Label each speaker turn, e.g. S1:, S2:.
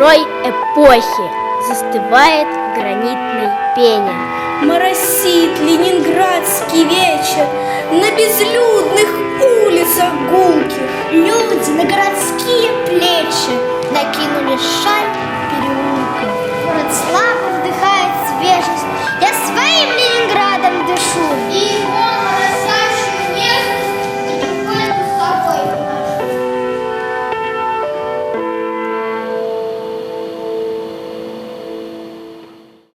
S1: большой эпохи застывает в гранитной пене.
S2: Моросит ленинградский вечер на безлюдных улицах гулких.
S3: Люди на городские плечи накинули шаль переулком. Город славы